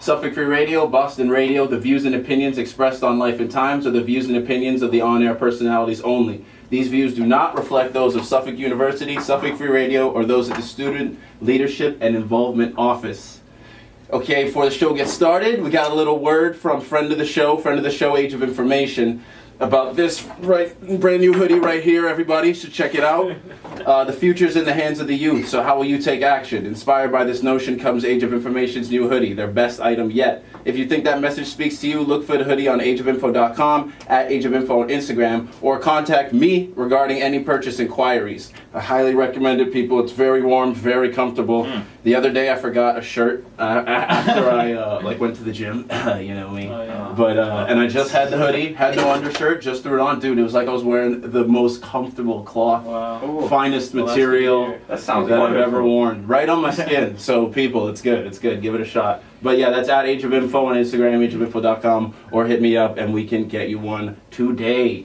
Suffolk Free Radio, Boston Radio, the views and opinions expressed on Life and Tymes are the views and opinions of the on-air personalities only. These views do not reflect those of Suffolk University, Suffolk Free Radio, or those of the Student Leadership and Involvement Office. Okay, before the show gets started, we got a little word from friend of the show, Age of Information, about this brand new hoodie right here. Everybody should check it out. The future's in the hands of the youth, so how will you take action? Inspired by this notion comes Age of Information's new hoodie, their best item yet. If you think that message speaks to you, look for the hoodie on ageofinfo.com, at ageofinfo on Instagram, or contact me regarding any purchase inquiries. I highly recommend it, people. It's very warm, very comfortable. The other day I forgot a shirt after I went to the gym, you know me. But and I just had the hoodie, had no undershirt, just threw it on. Dude, it was like I was wearing the most comfortable cloth, finest material that I've ever worn. Right on my skin. So people, it's good. It's good. Give it a shot. But yeah, that's at Age of Info on Instagram, ageofinfo.com, or hit me up and we can get you one today.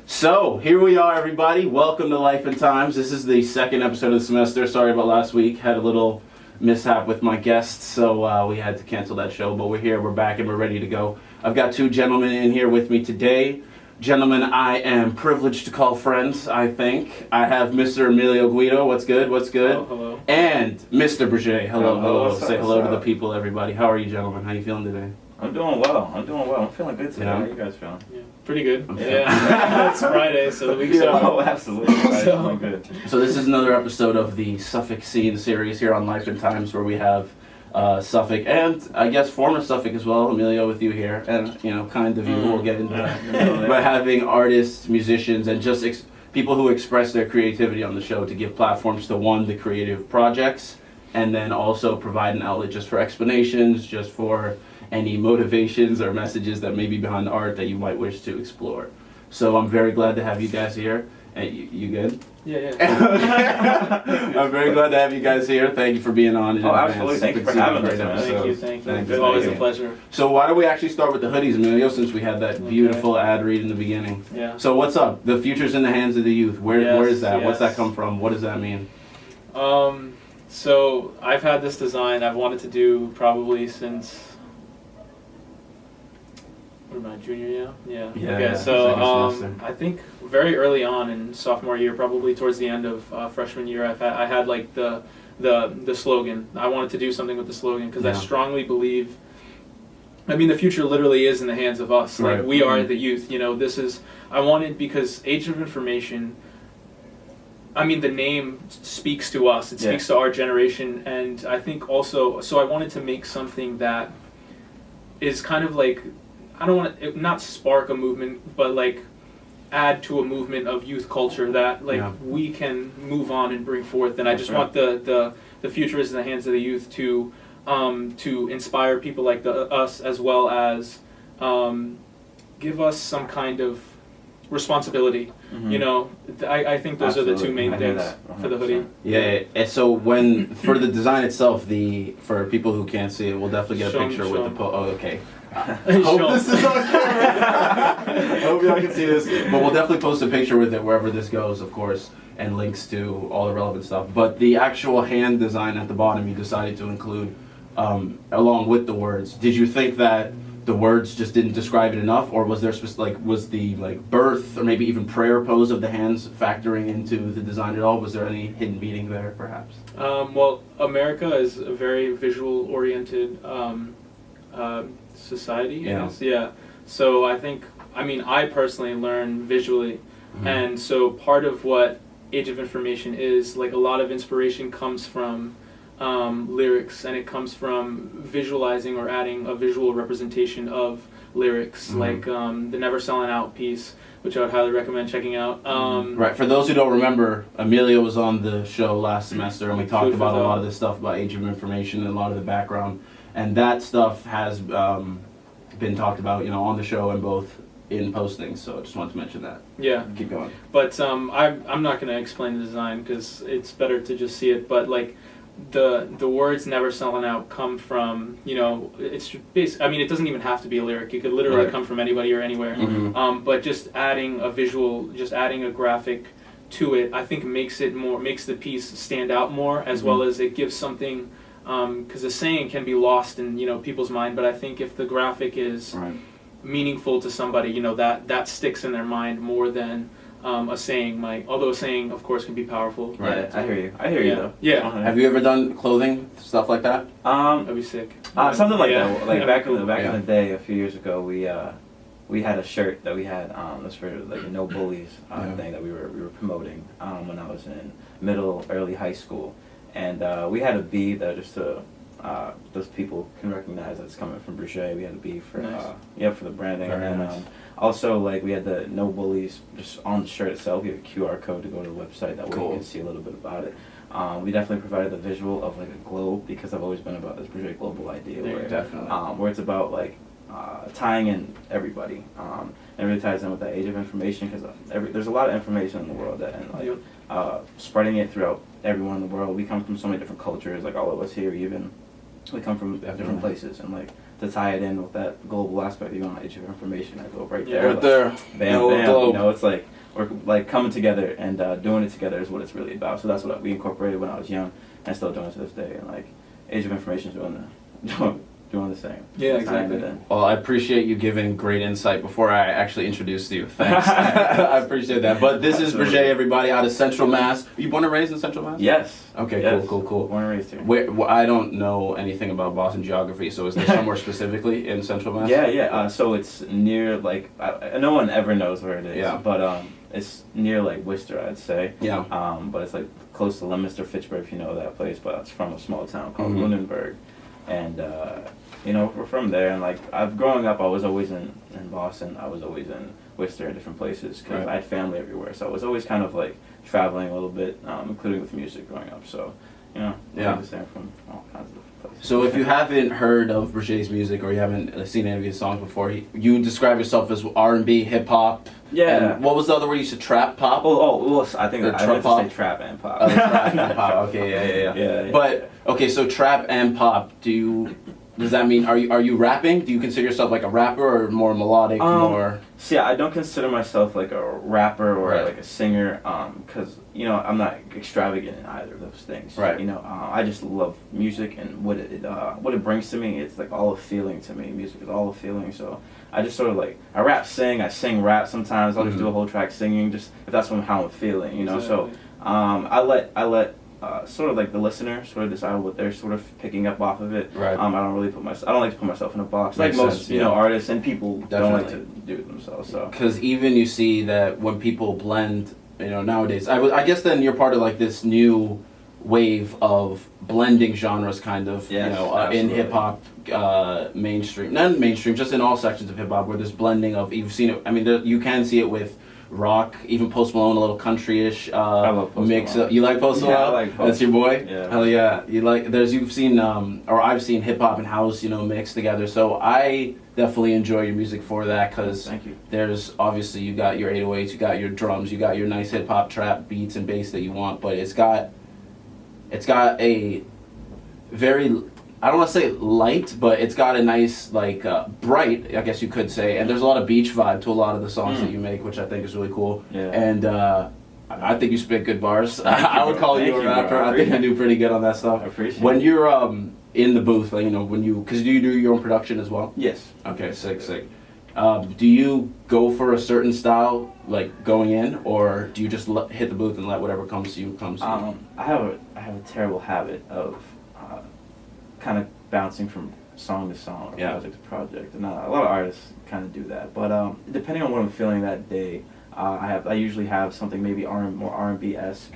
So, here we are, everybody. Welcome to Life and Tymes. This is the second episode of the semester. Sorry about last week. Had a little mishap with my guests, so we had to cancel that show. But we're here, we're back, and we're ready to go. I've got two gentlemen in here with me today. Gentlemen, I am privileged to call friends, I think. I have Mr. Emilio Guido. What's good? What's good? Hello. And Mr. Breje. Hello. Say hello to the up? people, everybody. How are you, gentlemen? How are you feeling today? I'm doing well. I'm feeling good today. Yeah. How are you guys feeling? Yeah, pretty good. Yeah. It's Friday, so the week's over. Oh, absolutely. Right. So- Feeling good. So this is another episode of the Suffolk Scene series here on Life and Tymes, where we have Suffolk and I guess former Suffolk as well, Emilio with you here, and kind of you. We'll get into that. But having artists, musicians, and just people who express their creativity on the show to give platforms to the creative projects, and then also provide an outlet just for explanations, just for any motivations or messages that may be behind the art that you might wish to explore. So I'm very glad to have you guys here. And you good? Yeah. I'm very glad to have you guys here. Thank you for being on in advance. Absolutely. Thank you Good for to see having us, Great man. episode. Thank you. Thanks. It's always Thank a you. pleasure. So why don't we actually start with the hoodies, Emilio, since we had that beautiful ad read in the beginning. Yeah. So what's up? The future's in the hands of the youth. Where is that? Yes. What's that come from? What does that mean? So I've had this design I've wanted to do probably since, what am I, junior year? Yeah. Okay, so I think very early on in sophomore year, probably towards the end of freshman year, I had like the slogan. I wanted to do something with the slogan because I strongly believe, I mean, the future literally is in the hands of us. Like, we are the youth. I wanted, because Age of Information, I mean, the name speaks to us. It speaks to our generation, and I think also, so I wanted to make something that is kind of like, I don't want to, not spark a movement, but like add to a movement of youth culture that we can move on and bring forth. And I just want the future is in the hands of the youth to inspire people like us, as well as give us some kind of responsibility. I think those are the two main things for the hoodie. Yeah, and so for the design itself, for people who can't see it, we'll definitely get a picture with the okay. Hope this is on camera. Hope y'all can see this, but we'll definitely post a picture with it wherever this goes, of course, and links to all the relevant stuff. But the actual hand design at the bottom, you decided to include along with the words. Did you think that the words just didn't describe it enough, or was there was the birth or maybe even prayer pose of the hands factoring into the design at all? Was there any hidden meaning there, perhaps? Well, America is a very visual-oriented society. I guess. Yeah. So I personally learn visually, and so part of what Age of Information is, like, a lot of inspiration comes from lyrics, and it comes from visualizing or adding a visual representation of lyrics, like the Never Selling Out piece, which I would highly recommend checking out. Right, for those who don't remember, Emilio was on the show last semester, and we talked about a lot of this stuff about Age of Information and a lot of the background, and that stuff has been talked about, on the show and both in postings, so I just wanted to mention that. Yeah. Keep going. But I'm not going to explain the design because it's better to just see it, but like, the words "never selling out" come from, it's basically, I mean, it doesn't even have to be a lyric. It could literally come from anybody or anywhere. But just adding a visual, just adding a graphic to it, I think makes the piece stand out more, as well as it gives something because a saying can be lost in people's mind. But I think if the graphic is meaningful to somebody, that sticks in their mind more than a saying might. Although a saying, of course, can be powerful. Right. Yeah, I hear you though. Yeah. Have you ever done clothing stuff like that? That'd be sick. Something like that. Like back in the day, a few years ago, we had a shirt that we had that's for like a no bullies thing that we were promoting when I was in early high school, and we had a bee that just those people can recognize that's coming from Breje. We had a bee for for the branding, Very and nice. also like we had the no bullies just on the shirt itself. We have a QR code to go to the website that way Cool. you can see a little bit about it. We definitely provided the visual of like a globe because I've always been about this Breje global idea where it's about like tying in everybody and really ties in with that age of information because there's a lot of information in the world spreading it throughout everyone in the world. We come from so many different cultures, like all of us here even we come from different places, and like to tie it in with that global aspect, you want age of information, I go right there. Right there. Bam, bam. It's like we're like coming together and doing it together is what it's really about. So that's what we incorporated when I was young and still doing it to this day. And like age of information is doing the same. Yeah, exactly. Well, I appreciate you giving great insight before I actually introduced you. Thanks. I appreciate that. But this is Breje, everybody, out of Central Mass. Were you born and raised in Central Mass? Yes. Okay, yes. Cool. Born and raised here. I don't know anything about Boston geography, so is there somewhere specifically in Central Mass? Yeah. So it's near, like, no one ever knows where it is. Yeah. But it's near, like, Worcester, I'd say. Yeah. But it's, like, close to Leominster, Fitchburg, if you know that place. But it's from a small town called Lunenburg. And, we're from there. And, like, growing up, I was always in Boston. I was always in Worcester and different places because I had family everywhere. So I was always kind of, like, traveling a little bit, including with music growing up. So, I understand from all kinds of different places. So if you haven't heard of Breje's music or you haven't seen any of his songs before, you describe yourself as R&B, hip hop. Yeah. And what was the other word you said? Trap pop? Well, I think I meant to say trap and pop. Oh, trap and pop. Okay, yeah. But okay, so trap and pop. Does that mean are you rapping? Do you consider yourself like a rapper or more melodic? See, I don't consider myself like a rapper or like a singer, because I'm not extravagant in either of those things. Right. I just love music and what it brings to me. It's like all a feeling to me. Music is all a feeling. So I just sort of like I sing rap sometimes. I'll just do a whole track singing, just if that's how I'm feeling. Exactly. So I let sort of like the listener sort of decide what they're sort of picking up off of it. Right. I don't like to put myself in a box. Makes like most sense, artists and people don't like to Definitely. do it themselves. So Because even you see that when people blend, nowadays, I guess then you're part of like this new wave of blending genres, kind of, in hip hop, mainstream, not mainstream, just in all sections of hip hop, where there's blending of. You've seen it. I mean, you can see it with rock, even Post Malone, a little country-ish I love Post mix. Malone. You like Post Malone? Yeah, I like Post. That's your boy? Yeah. Hell yeah. You've seen, or I've seen hip hop and house, mixed together. So I definitely enjoy your music for that, because Thank you. there's obviously, you got your 808s, you got your drums, you got your nice hip hop trap beats and bass that you want, but it's got a very, I don't want to say light, but it's got a nice, like, bright, I guess you could say, and there's a lot of beach vibe to a lot of the songs that you make, which I think is really cool. Yeah. And I think you spit good bars. I would call you a rapper. Bro. I think you do pretty good on that stuff. I appreciate When it. you're in the booth, like, because do you do your own production as well? Yes. Okay, sick. Do you go for a certain style, like, going in, or do you just hit the booth and let whatever comes to you comes to you? I have a terrible habit of kind of bouncing from song to song, or project to project, and a lot of artists kind of do that. But depending on what I'm feeling that day, I usually have something maybe more R&B-esque,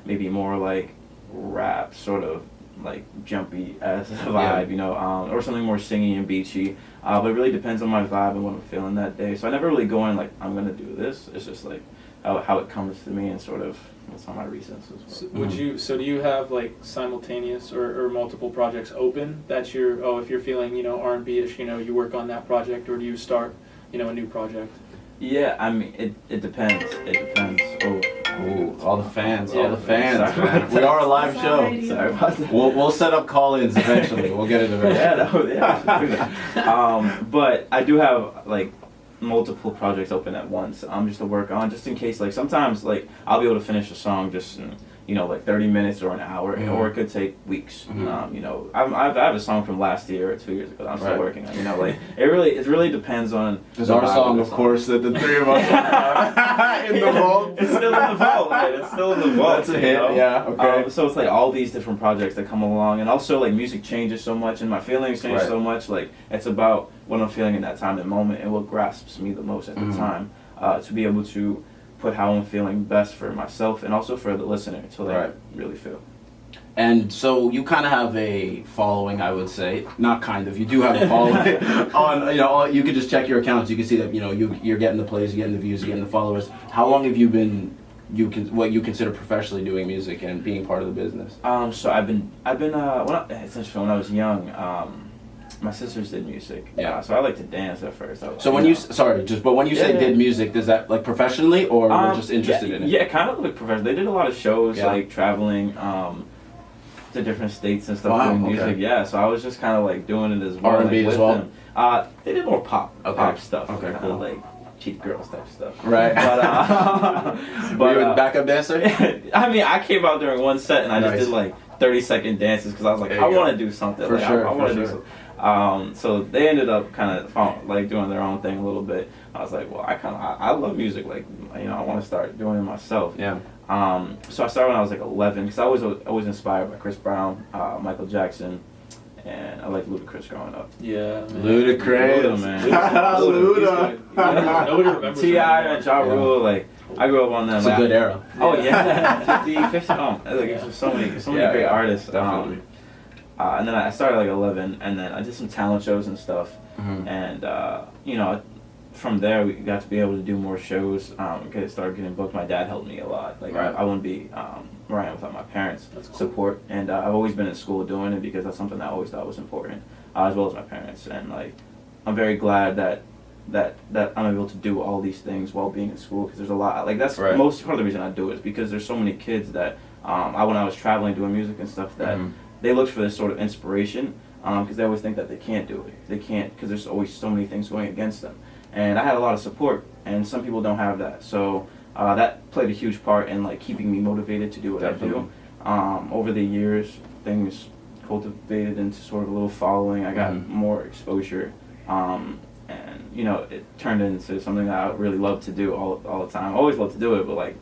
maybe more like rap, sort of like jumpy-esque vibe, or something more singy and beachy. But it really depends on my vibe and what I'm feeling that day. So I never really go in like, I'm gonna do this. It's just like how it comes to me, and sort of that's how my reasons as well. So do you have like simultaneous or multiple projects open that if you're feeling R&B-ish, you work on that project, or do you start a new project? Yeah, I mean it depends. It depends. Ooh, all the fans, Yeah, all the fans, sorry. man. We are a live show. Sorry about that. We'll set up call-ins eventually. We'll get it eventually. Yeah, do that. But I do have like multiple projects open at once. Just to work on, just in case. Like sometimes, like I'll be able to finish a song just in like 30 minutes or an hour, or it could take weeks. I have a song from last year or 2 years ago that I'm still working on. Like it really depends on. There's our song, of course, that the three of us in the vault. It's still in the vault. Man. It's still in the vault. That's a hit. Yeah. Okay. So it's like all these different projects that come along, and also like music changes so much, and my feelings change so much. Like it's about what I'm feeling in that time and moment, and what grasps me the most at the time, to be able to put how I'm feeling best for myself and also for the listener until they really feel. And so you kind of have a following, I would say. Not kind of. You do have a following on. You could just check your accounts. You can see that you're getting the plays, you're getting the views, you're getting the followers. How long have you been what you consider professionally doing music and being part of the business? So I've been essentially when I was young. My sisters did music. So I like to dance at first. So when you say did music, does that like professionally or were just interested in it? Yeah, kind of like professionally. They did a lot of shows, like traveling to different states and stuff doing music. Yeah, so I was just kind of like doing it as well. R&B as well? They did more pop stuff. Okay, cool. Like cheap girls type stuff. Right. But were you a backup dancer? I mean, I came out during one set and I just did like 30-second dances because I was like, I want to do something. For sure. I want to do something. So they ended up kind of like doing their own thing a little bit. I was like, well, I love music. Like, I want to start doing it myself. Yeah. So I started when I was like 11 because I was always inspired by Chris Brown, Michael Jackson, and I liked Ludacris growing up. Yeah. Ludacris. Luda, man. Luda. Nobody remembers. T.I. and Ja Rule, like I grew up on them. It's a good era. Oh yeah. 50. Like so many great artists. Definitely. And then I started like 11, and then I did some talent shows and stuff, and from there we got to be able to do more shows. Started getting booked. My dad helped me a lot. Like I wouldn't be where I am without my parents' support, and I've always been in school doing it because that's something I always thought was important, as well as my parents. And like I'm very glad that I'm able to do all these things while being in school because there's a lot. Like that's most part of the reason I do it is because there's so many kids that when I was traveling doing music and stuff that. They look for this sort of inspiration because they always think that they can't do it. They can't because there's always so many things going against them. And I had a lot of support, and some people don't have that. So that played a huge part in like keeping me motivated to do what I do. Over the years, things cultivated into sort of a little following. I got more exposure, and it turned into something that I really love to do all the time. I always loved to do it, but like.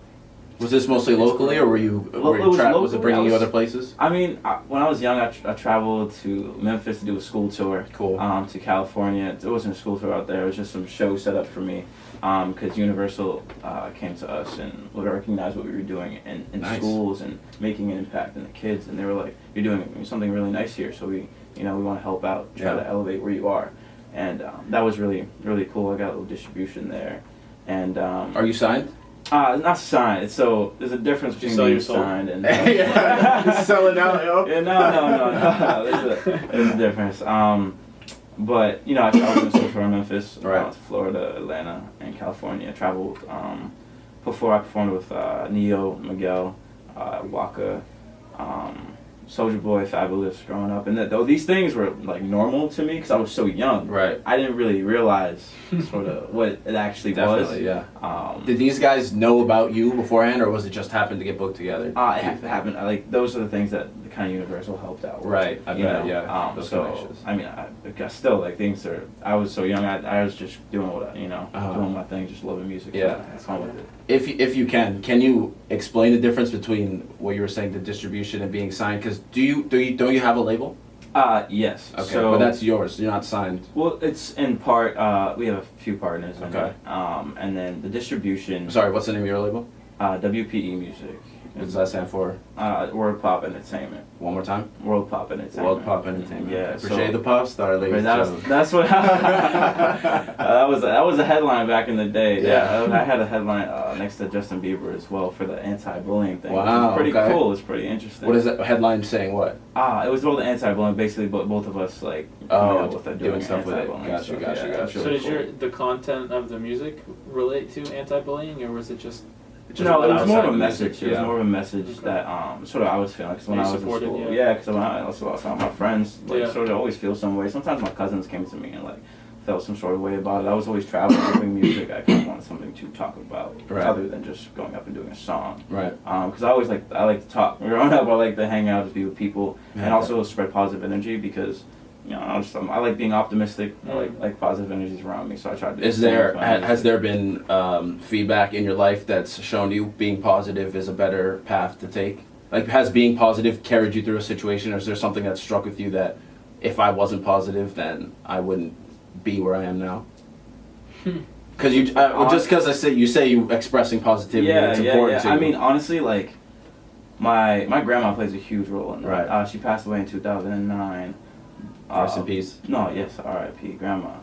Was this mostly locally, or was it bringing you other places? I mean, when I was young, I traveled to Memphis to do a school tour. Cool. To California. It wasn't a school tour out there. It was just some shows set up for me because Universal came to us and recognized what we were doing in schools and making an impact in the kids. And they were like, "You're doing something really nice here, so we want to help out, try to elevate where you are." And that was really, really cool. I got a little distribution there. And are you signed? Not signed. So there's a difference between being signed and selling out. Yo. Yeah, no. There's a difference. But I traveled from Memphis to Florida, Atlanta, and California. I traveled before I performed with Neo, Miguel, Waka, Soulja Boy, Fabulous growing up, and these things were like normal to me because I was so young. Right. I didn't really realize sort of what it actually was. Definitely, yeah. Did these guys know about you beforehand, or was it just happened to get booked together? It happened. Like those are the things that the kind of Universal helped out with. Right. I bet. Yeah. So I mean, I guess still like things are. I was so young. I was just doing what doing my thing, just loving music. Yeah. That's fun with it. If you can you explain the difference between what you were saying, the distribution and being signed? Because don't you have a label? Yes. Okay, so, but that's yours. You're not signed. Well, it's in part. We have a few partners. Okay. And then the distribution. Sorry, what's the name of your label? WPE Music. What does that stand for? World Pop Entertainment. One more time. World Pop Entertainment. World Pop Entertainment. Yeah. Breje the pop star, ladies and gentlemen. That's what. that was a headline back in the day. Yeah. I had a headline next to Justin Bieber as well for the anti-bullying thing. Wow. Which is pretty cool. It's pretty interesting. What is that headline saying? What? It was all the anti-bullying. Basically, both of us like. Doing stuff with it. Gotcha. So did the content of the music relate to anti-bullying, or was it just? No, it was more of a message. It was more of a message that sort of I was feeling. Because when I was in school, because when I saw my friends sort of always feel some way. Sometimes my cousins came to me and like felt some sort of way about it. I was always traveling, doing music. I kind of wanted something to talk about, other than just going up and doing a song. Right. Because I like to talk. Growing up, I like to hang out, to be with people, and also spread positive energy because, you know, I like being optimistic. I like positive energies around me, so I try to. Has there been feedback in your life that's shown you being positive is a better path to take? Like, has being positive carried you through a situation, or is there something that struck with you that if I wasn't positive, then I wouldn't be where I am now? Because just because you say you expressing positivity, it's important to you. I mean, honestly, like my grandma plays a huge role in that. Right. She passed away in 2009. Rest in peace. No, yes, R.I.P. Grandma.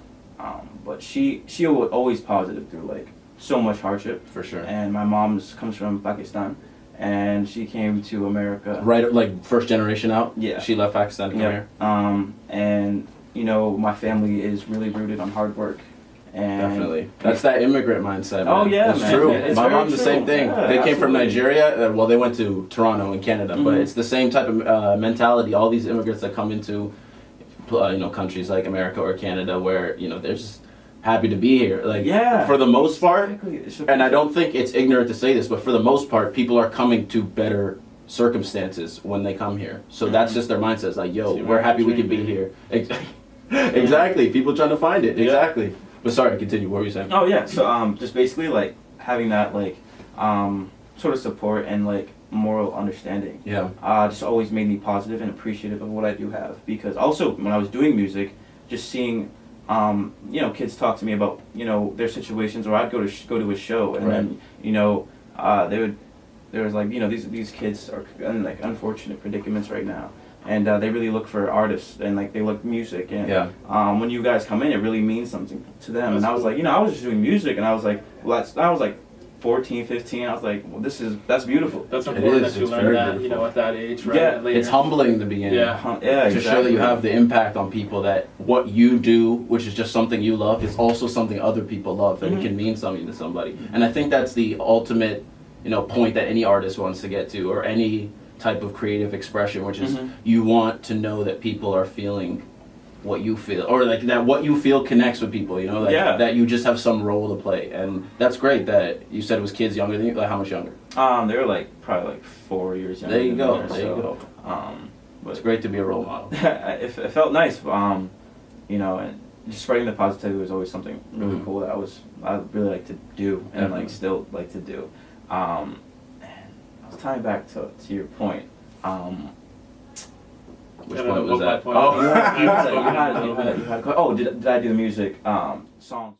But she was always positive through like so much hardship. For sure. And my mom comes from Pakistan, and she came to America. Right, like first generation out. Yeah. She left Pakistan to come here. And you know, my family is really rooted on hard work. And definitely. That's that immigrant mindset, man. Oh, yeah, it's man. true. It's my very mom's the true. same thing. Yeah, they came from absolutely. Nigeria. Well, they went to Toronto in Canada, but it's the same type of mentality. All these immigrants that come into, countries like America or Canada, where they're just happy to be here. Like, for the most part, and I don't think it's ignorant to say this, but for the most part, people are coming to better circumstances when they come here. So that's just their mindset. It's like, yo, we're happy we can be here. Exactly. People trying to find it. Exactly. But sorry, continue. What were you saying? Oh yeah. So just basically like having that like sort of support and like moral understanding. Yeah. Just always made me positive and appreciative of what I do have. Because also when I was doing music, just seeing kids talk to me about their situations, or I'd go to a show and then there was like these kids are in like unfortunate predicaments right now. And they really look for artists, and like they look music, and when you guys come in, it really means something to them. That's and I was like, I was just doing music, and I was like, I was like 14, 15. I was like, well, that's beautiful. That's important that you learn that, at that age, right? Yeah, later. It's humbling in the beginning. To show that you have the impact on people, that what you do, which is just something you love, is also something other people love, and it can mean something to somebody. And I think that's the ultimate, point that any artist wants to get to, or any type of creative expression, which is you want to know that people are feeling what you feel, or like that what you feel connects with people, that you just have some role to play. And that's great that you said it was kids younger than you. Like, how much younger? They were like probably like 4 years younger. There you go. There, there you go. But it's great to be a role model. it felt nice. And just spreading the positivity was always something really cool that I really like to do, and like still like to do. And I was tying back to your point. Which point was that? Did I do the music songs?